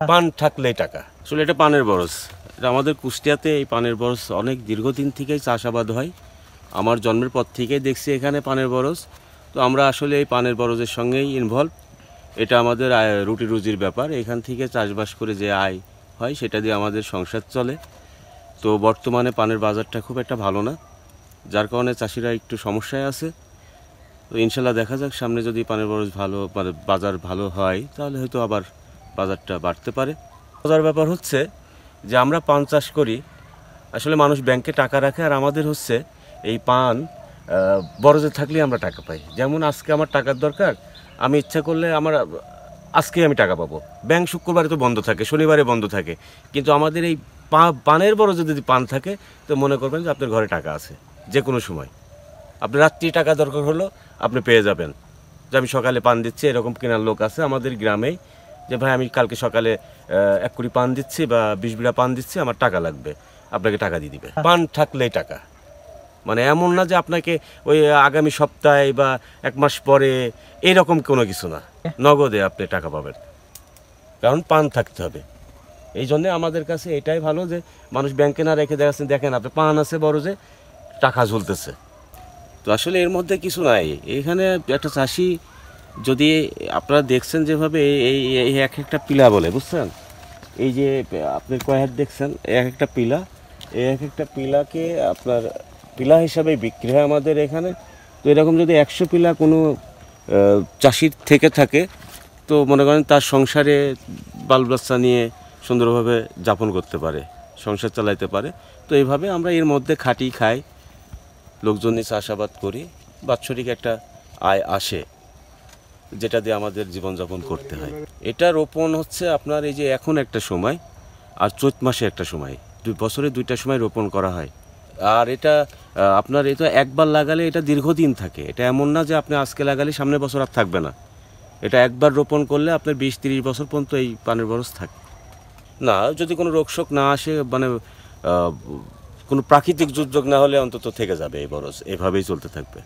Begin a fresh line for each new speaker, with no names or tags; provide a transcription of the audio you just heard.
পান থাকলেই টাকা। আসলে এটা পানের বরজ। এটা আমাদের কুষ্টিয়াতে এই পানের বরজ অনেক দীর্ঘদিন থেকেই চাষাবাদ হয়। আমার জন্মের পর থেকেই দেখছি এখানে পানের বরজ। তো আমরা আসলে এই পানের বরজের সঙ্গেই ইনভলভ। এটা আমাদের রুটি রুজির ব্যাপার। এখান থেকে চাষবাস করে যে আয় হয় সেটা দিয়ে আমাদের সংসার চলে। তো বর্তমানে পানের বাজারটা খুব একটা ভালো না, যার কারণে চাষিরা একটু সমস্যায় আছে। তো ইনশাল্লাহ দেখা যাক, সামনে যদি পানের বরজ ভালো, মানে বাজার ভালো হয়, তাহলে হয়তো আবার বাজারটা বাড়তে পারে। মজার ব্যাপার হচ্ছে যে আমরা পান চাষ করি, আসলে মানুষ ব্যাংকে টাকা রাখে, আর আমাদের হচ্ছে এই পান বরজে থাকলেই আমরা টাকা পাই। যেমন আজকে আমার টাকার দরকার, আমি ইচ্ছা করলে আজকেই আমি টাকা পাবো। ব্যাংক শুক্রবারে তো বন্ধ থাকে, শনিবারে বন্ধ থাকে, কিন্তু আমাদের এই পানের বরজে যদি পান থাকে, তো মনে করবেন যে আপনার ঘরে টাকা আছে যে কোনো সময়। আপনি রাত্রি টাকা দরকার হলো আপনি পেয়ে যাবেন। যে আমি সকালে পান দিচ্ছি, এরকম কেনার লোক আছে আমাদের গ্রামেই, যে ভাই আমি কালকে সকালে 1 কুড়ি পান দিচ্ছি বা 20 বিড়া পান দিচ্ছি, আমার টাকা লাগবে, আপনাকে টাকা দিয়ে দিবে। পান থাকলেই টাকা, মানে এমন না যে আপনাকে ওই আগামী সপ্তাহে বা 1 মাস পরে, এইরকম কোনো কিছু না। নগদে আপনি টাকা পাবেন, কারণ পান থাকতে হবে। এই জন্যে আমাদের কাছে এটাই ভালো যে মানুষ ব্যাংকে না রেখে দেখাচ্ছেন, দেখেন আপনি পান আছে বরজে, টাকা ঝুলতেছে। তো আসলে এর মধ্যে কিছু নাই। এখানে একটা চাষি, যদি আপনারা দেখছেন যেভাবে এই এই এক একটা পিলা বলে, বুঝছেন, এই যে আপনি কয় হাত দেখছেন, এক একটা পিলা, এই এক একটা পিলাকে আপনার পিলা হিসাবে বিক্রি হয় আমাদের এখানে। তো এরকম যদি 100 পিলা কোনো চাষির থেকে থাকে, তো মনে করেন তার সংসারে বাল বাচ্চা নিয়ে সুন্দরভাবে যাপন করতে পারে, সংসার চালাইতে পারে। তো এইভাবে আমরা এর মধ্যে খাটি খাই, লোকজনই চাষাবাদ করি, বাৎসরিক একটা আয় আসে, যেটা দিয়ে আমাদের জীবনযাপন করতে হয়। এটা রোপণ হচ্ছে আপনার এই যে এখন একটা সময়, আর চৈত মাসে একটা সময়, 2 বছরে 2টা সময় রোপণ করা হয়। আর এটা আপনার এটা একবার লাগালে এটা দীর্ঘদিন থাকে। এটা এমন না যে আপনি আজকে লাগালে সামনের বছর আর থাকবে না। এটা একবার রোপণ করলে আপনার 20-30 বছর পর্যন্ত এই পানের বরজ থাকে। না, যদি কোনো রোগশোক না আসে, মানে কোনো প্রাকৃতিক দুর্যোগ না হলে অন্তত থেকে যাবে এই বরজ, এভাবেই চলতে থাকবে।